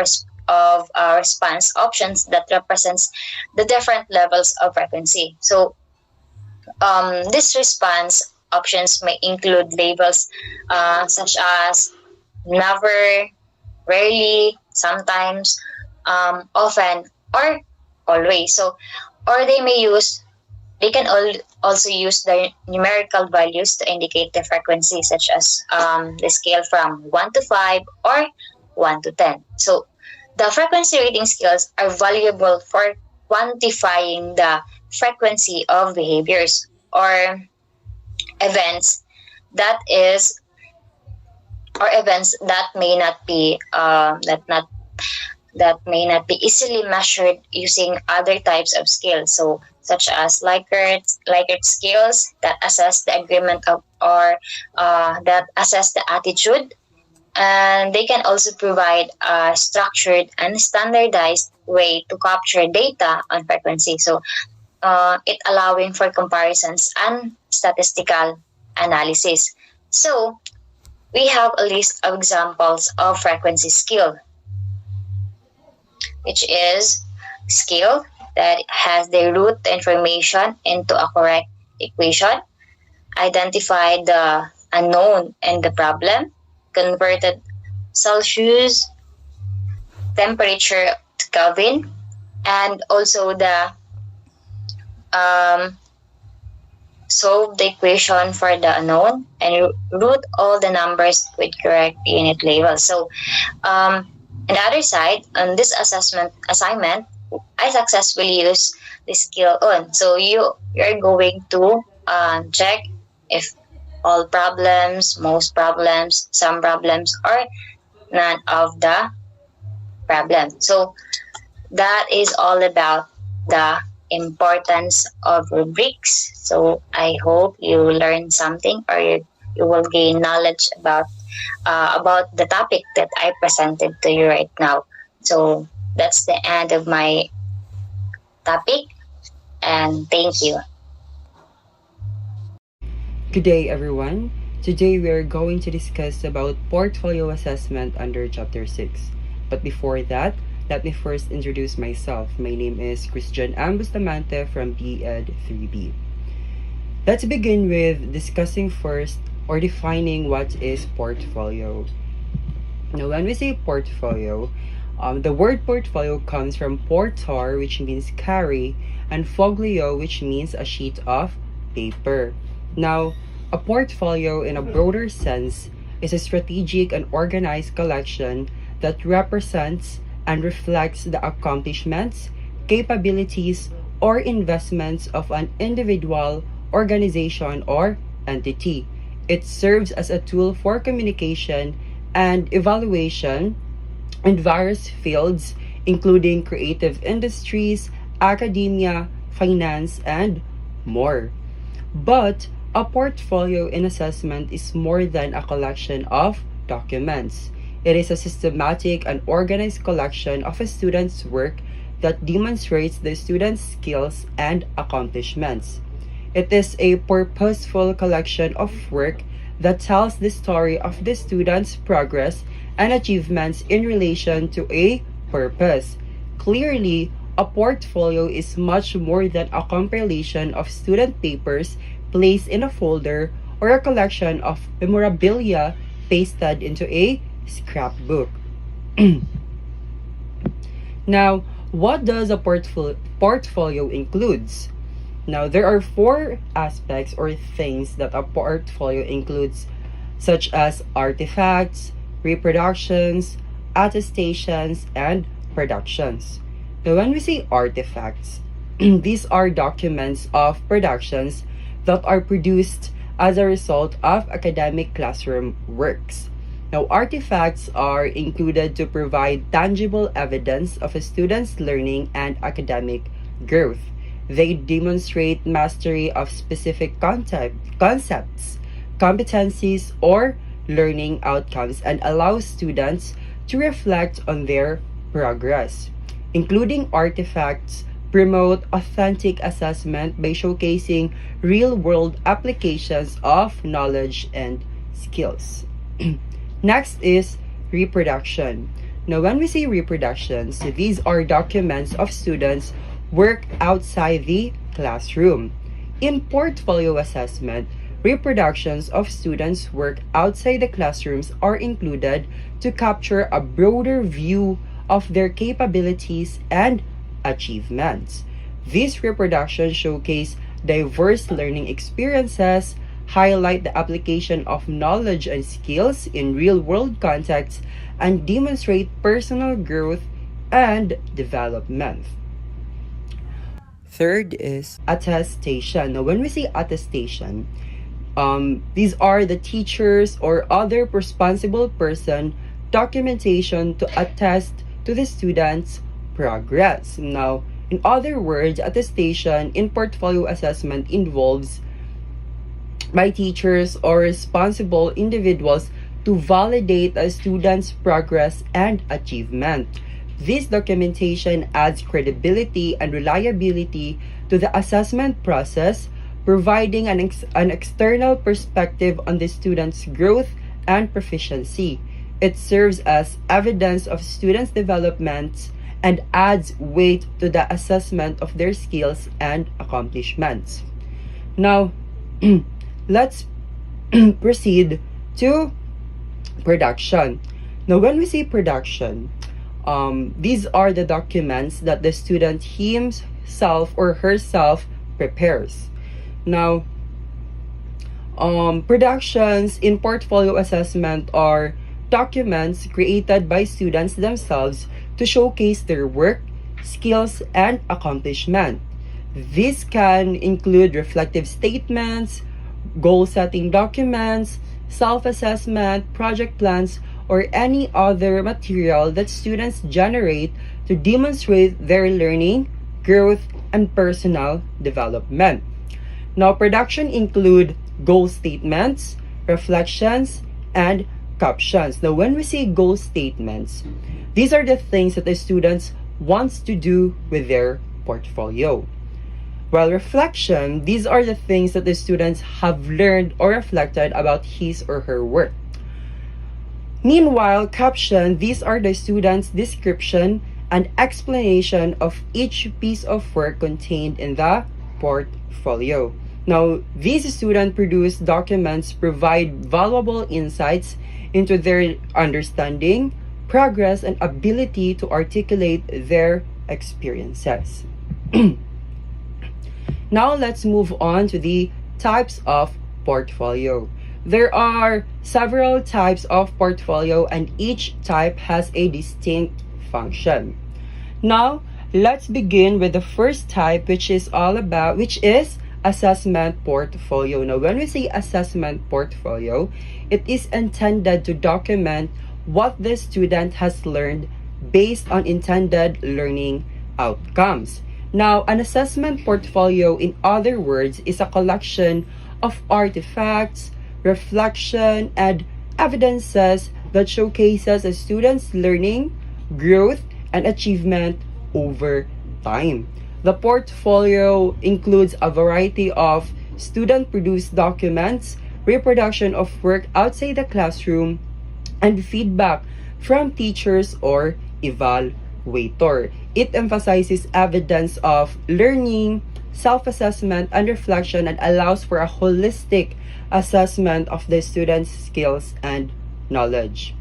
response options that represents the different levels of frequency. So this response options may include labels such as never, rarely, sometimes, often, or always. So, or they can also use the numerical values to indicate the frequency, such as the scale from 1 to 5 or 1 to 10. So, the frequency rating scales are valuable for quantifying the frequency of behaviors or events that may not be easily measured using other types of scales, so such as Likert scales that assess the agreement of or that assess the attitude, and they can also provide a structured and standardized way to capture data on frequency. So it allowing for comparisons and statistical analysis. So we have a list of examples of frequency scale, which is scale that has the root information into a correct equation, identify the unknown and the problem, converted Celsius temperature to Kelvin, and also the solve the equation for the unknown and root all the numbers with correct unit labels. So on the other side, on this assignment, I successfully used the scale on. So you're going to check if all problems, most problems, some problems, or none of the problems. So that is all about the importance of rubrics. So I hope you learn something, or you will gain knowledge about the topic that I presented to you right now. So that's the end of my topic, and thank you. Good day, everyone. Today we are going to discuss about portfolio assessment under Chapter 6. But before that, let me first introduce myself. My name is Christian M. Bustamante from BEd 3B. Let's begin with discussing first or defining what is portfolio. Now, when we say portfolio, the word portfolio comes from portar, which means carry, and foglio, which means a sheet of paper. Now, a portfolio in a broader sense is a strategic and organized collection that represents and reflects the accomplishments, capabilities, or investments of an individual, organization, or entity. It serves as a tool for communication and evaluation in various fields, including creative industries, academia, finance, and more. But a portfolio in assessment is more than a collection of documents. It is a systematic and organized collection of a student's work that demonstrates the student's skills and accomplishments. It is a purposeful collection of work that tells the story of the student's progress and achievements in relation to a purpose. Clearly, A portfolio is much more than a compilation of student papers placed in a folder or a collection of memorabilia pasted into a scrapbook. Now, what does a portfolio includes? Now, there are four aspects or things that a portfolio includes, such as artifacts, reproductions, attestations, and productions. Now, when we say artifacts, these are documents of productions that are produced as a result of academic classroom works. Now, artifacts are included to provide tangible evidence of a student's learning and academic growth. They demonstrate mastery of specific concepts, competencies, or learning outcomes and allow students to reflect on their progress. Including artifacts promote authentic assessment by showcasing real-world applications of knowledge and skills. Next is reproduction. Now, when we say reproductions, these are documents of students' work outside the classroom. In portfolio assessment, reproductions of students' work outside the classrooms are included to capture a broader view of their capabilities and achievements. These reproductions showcase diverse learning experiences, highlight the application of knowledge and skills in real-world contexts, and demonstrate personal growth and development. Third is attestation. Now, when we say attestation, these are the teachers or other responsible person documentation to attest to the student's progress. Now, in other words, attestation in portfolio assessment involves by teachers or responsible individuals to validate a student's progress and achievement. This documentation adds credibility and reliability to the assessment process, providing an external perspective on the student's growth and proficiency. It serves as evidence of students' development and adds weight to the assessment of their skills and accomplishments. Now, let's proceed to production. Now, when we say production, these are the documents that the student himself or herself prepares. Now, productions in portfolio assessment are documents created by students themselves to showcase their work, skills, and accomplishment. This can include reflective statements, goal-setting documents, self-assessment, project plans, or any other material that students generate to demonstrate their learning, growth, and personal development. Now, production include goal statements, reflections, and captions. Now, when we say goal statements, these are the things that the students wants to do with their portfolio. While reflection, these are the things that the students have learned or reflected about his or her work. Meanwhile, caption, these are the students' description and explanation of each piece of work contained in the portfolio. Now, these student-produced documents provide valuable insights into their understanding, progress, and ability to articulate their experiences. Now, let's move on to the types of portfolio. There are several types of portfolio and each type has a distinct function. Now, let's begin with the first type, which is assessment portfolio. Now, when we say assessment portfolio, it is intended to document what the student has learned based on intended learning outcomes. Now, an assessment portfolio, in other words, is a collection of artifacts, reflection, and evidences that showcases a student's learning, growth, and achievement over time. The portfolio includes a variety of student-produced documents, reproduction of work outside the classroom, and feedback from teachers or evaluators. evaluator. It emphasizes evidence of learning, self-assessment, and reflection, and allows for a holistic assessment of the student's skills and knowledge.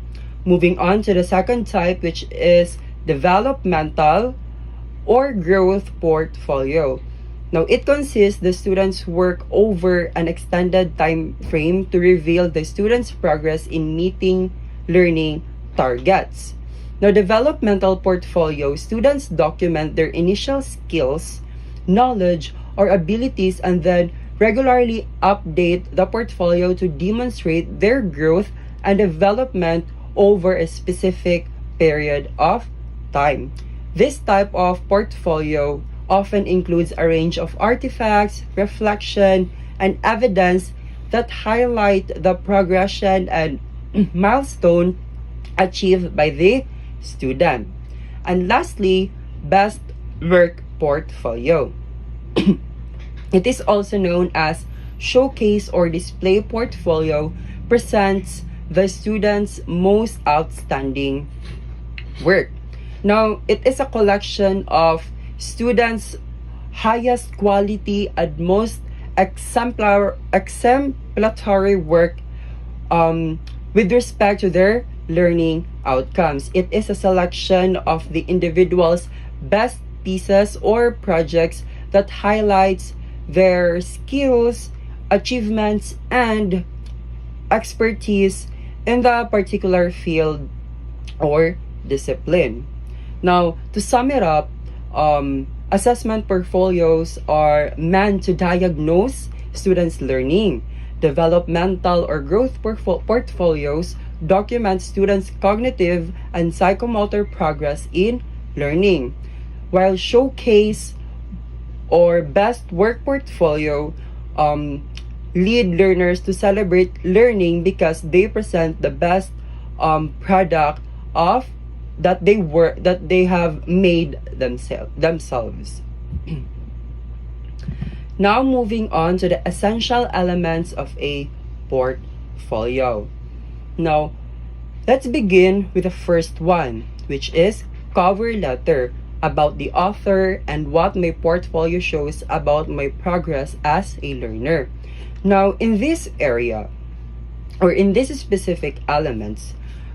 Moving on to the second type, which is developmental or growth portfolio. Now, it consists the student's work over an extended time frame to reveal the student's progress in meeting learning targets. Now, developmental portfolio, students document their initial skills, knowledge, or abilities and then regularly update the portfolio to demonstrate their growth and development over a specific period of time. This type of portfolio often includes a range of artifacts, reflection, and evidence that highlight the progression and milestone achieved by the student. And lastly, best work portfolio. It is also known as showcase or display portfolio, presents the student's most outstanding work. Now, it is a collection of students' highest quality and most exemplary work with respect to their learning outcomes. It is a selection of the individual's best pieces or projects that highlights their skills, achievements, and expertise in the particular field or discipline. Now, to sum it up, assessment portfolios are meant to diagnose students' learning. Developmental or growth portfolios document students' cognitive and psychomotor progress in learning, while showcase or best work portfolio lead learners to celebrate learning because they present the best product of that they have made themselves. Now moving on to the essential elements of a portfolio. Now, let's begin with the first one, which is cover letter, about the author and what my portfolio shows about my progress as a learner. Now, in this area, or in this specific elements,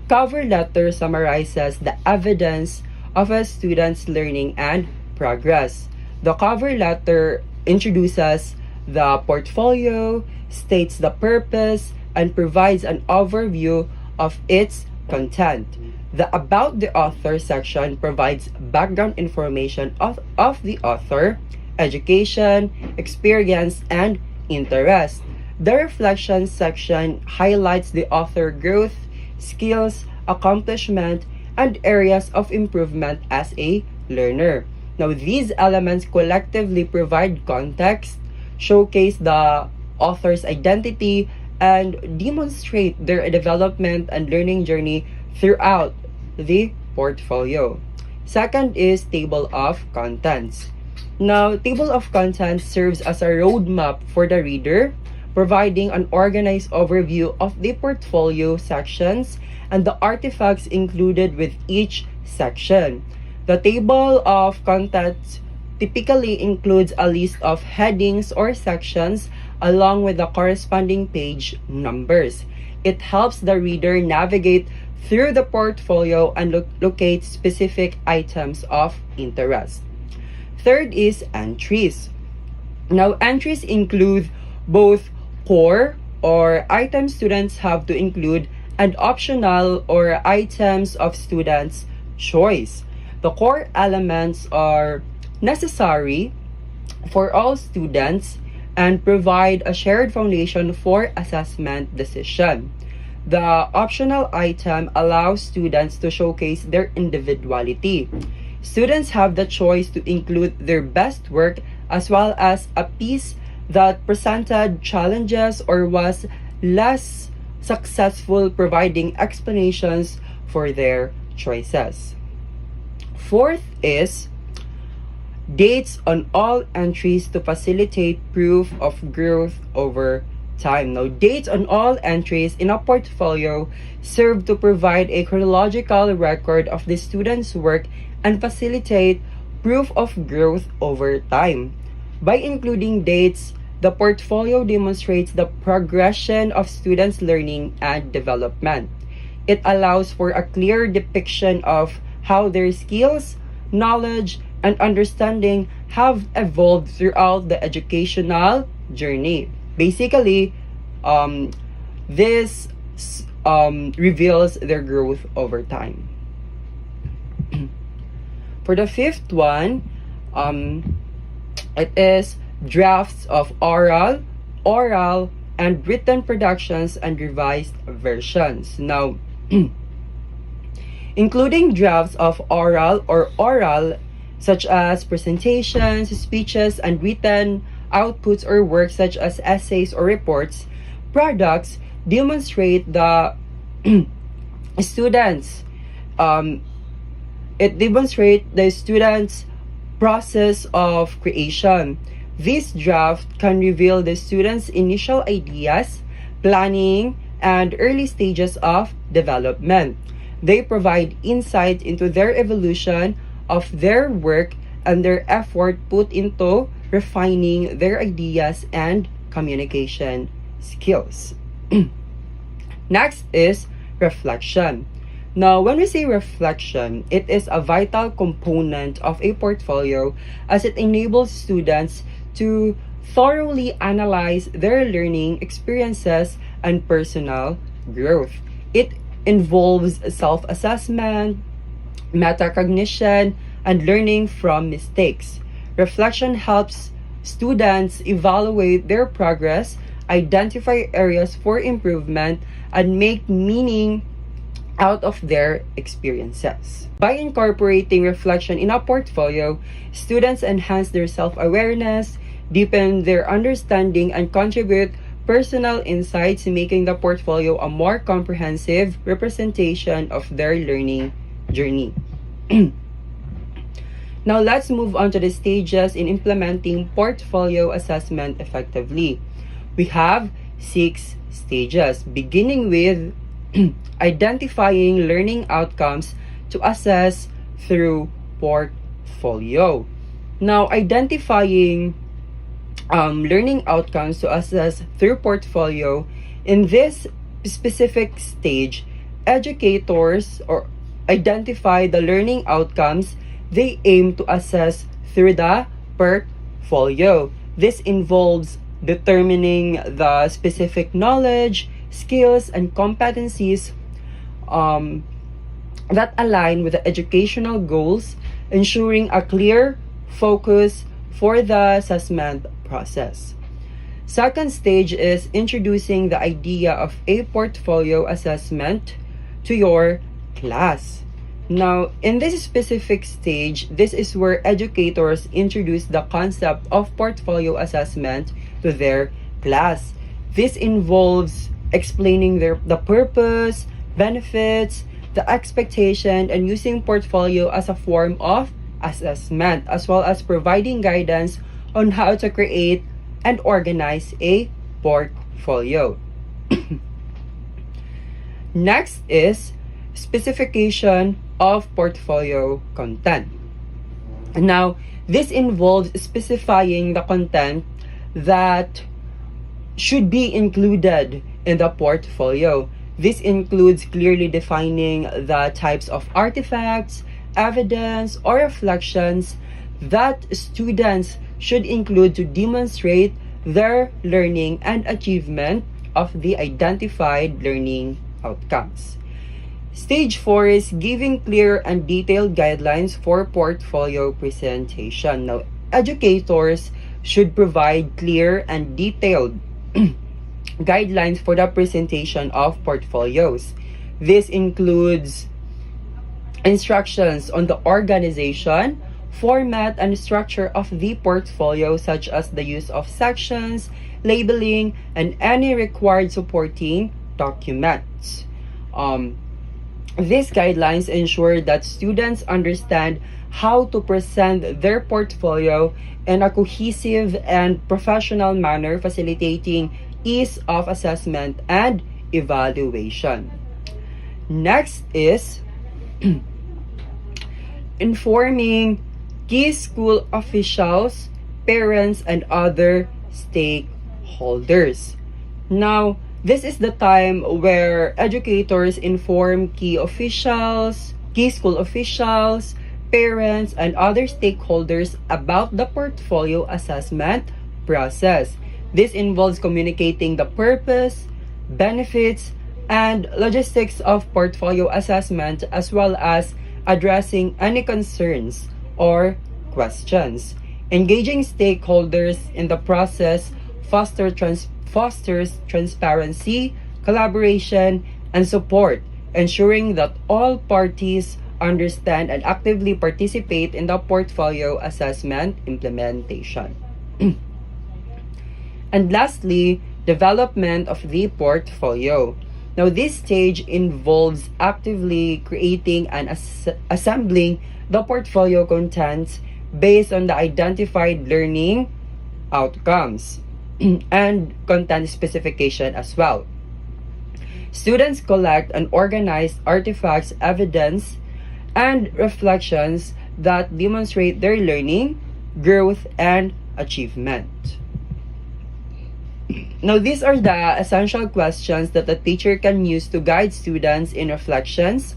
cover letter summarizes the evidence of a student's learning and progress. The cover letter introduces the portfolio, states the purpose, and provides an overview of its content. The About the Author section provides background information of the author, education, experience, and interest. The Reflection section highlights the author growth, skills, accomplishment, and areas of improvement as a learner. Now, these elements collectively provide context, showcase the author's identity, and demonstrate their development and learning journey throughout the portfolio. Second is table of contents. Now, table of contents serves as a roadmap for the reader, providing an organized overview of the portfolio sections and the artifacts included with each section. The table of contents typically includes a list of headings or sections along with the corresponding page numbers. It helps the reader navigate through the portfolio and locate specific items of interest. Third is entries. Now, entries include both core or items students have to include and optional or items of students' choice. The core elements are necessary for all students and provide a shared foundation for assessment decision. The optional item allows students to showcase their individuality. Students have the choice to include their best work as well as a piece that presented challenges or was less successful, providing explanations for their choices. Fourth is dates on all entries to facilitate proof of growth over time. Now, dates on all entries in a portfolio serve to provide a chronological record of the student's work and facilitate proof of growth over time. By including dates, the portfolio demonstrates the progression of students' learning and development. It allows for a clear depiction of how their skills, knowledge, and understanding have evolved throughout the educational journey. Basically, this reveals their growth over time. For the fifth one, it is drafts of oral, and written productions and revised versions. Now, including drafts of oral, such as presentations, speeches, and written outputs or works such as essays or reports, products demonstrate the students it demonstrates the students' process of creation. This draft can reveal the students' initial ideas, planning, and early stages of development. They provide insight into their evolution of their work and their effort put into refining their ideas and communication skills. Next is reflection. Now, when we say reflection, it is a vital component of a portfolio as it enables students to thoroughly analyze their learning experiences and personal growth. It involves self-assessment, metacognition, and learning from mistakes. Reflection helps students evaluate their progress, identify areas for improvement, and make meaning out of their experiences. By incorporating reflection in a portfolio, students enhance their self-awareness, deepen their understanding, and contribute personal insights, making the portfolio a more comprehensive representation of their learning journey. Now let's move on to the stages in implementing portfolio assessment effectively. We have 6 stages, beginning with identifying learning outcomes to assess through portfolio. Now, identifying learning outcomes to assess through portfolio, in this specific stage, educators or identify the learning outcomes they aim to assess through the portfolio. This involves determining the specific knowledge, skills, and competencies that align with the educational goals, ensuring a clear focus for the assessment process. Second stage is introducing the idea of a portfolio assessment to your class. Now, in this specific stage, this is where educators introduce the concept of portfolio assessment to their class. This involves explaining the purpose, benefits, the expectation, and using portfolio as a form of assessment, as well as providing guidance on how to create and organize a portfolio. Next is specification of portfolio content. Now, this involves specifying the content that should be included in the portfolio. This includes clearly defining the types of artifacts, evidence, or reflections that students should include to demonstrate their learning and achievement of the identified learning outcomes. Stage 4 is giving clear and detailed guidelines for portfolio presentation. Now, educators should provide clear and detailed guidelines for the presentation of portfolios. This includes instructions on the organization, format, and structure of the portfolio, such as the use of sections, labeling, and any required supporting documents. These guidelines ensure that students understand how to present their portfolio in a cohesive and professional manner, facilitating ease of assessment and evaluation. Next is informing key school officials, parents, and other stakeholders. Now, this is the time where educators inform key school officials, parents, and other stakeholders about the portfolio assessment process. This involves communicating the purpose, benefits, and logistics of portfolio assessment, as well as addressing any concerns or questions. Engaging stakeholders in the process fosters transparency, collaboration, and support, ensuring that all parties understand and actively participate in the portfolio assessment implementation. And lastly, development of the portfolio. Now, this stage involves actively creating and assembling the portfolio contents based on the identified learning outcomes and content specification as well. Students collect and organize artifacts, evidence, and reflections that demonstrate their learning, growth, and achievement. Now, these are the essential questions that the teacher can use to guide students in reflections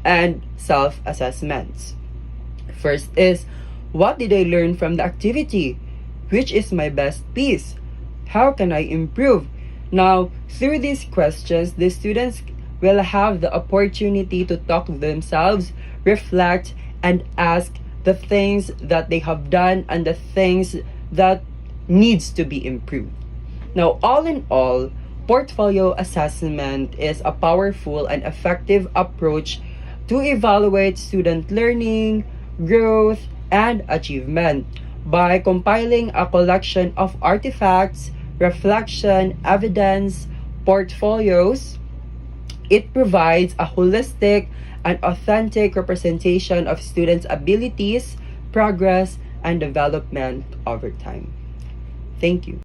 and self-assessments. First is, what did I learn from the activity? Which is my best piece? How can I improve? Now, through these questions, the students will have the opportunity to talk to themselves, reflect, and ask the things that they have done and the things that needs to be improved. Now, all in all, portfolio assessment is a powerful and effective approach to evaluate student learning, growth, and achievement by compiling a collection of artifacts, reflection, evidence, portfolios. It provides a holistic and authentic representation of students' abilities, progress, and development over time. Thank you.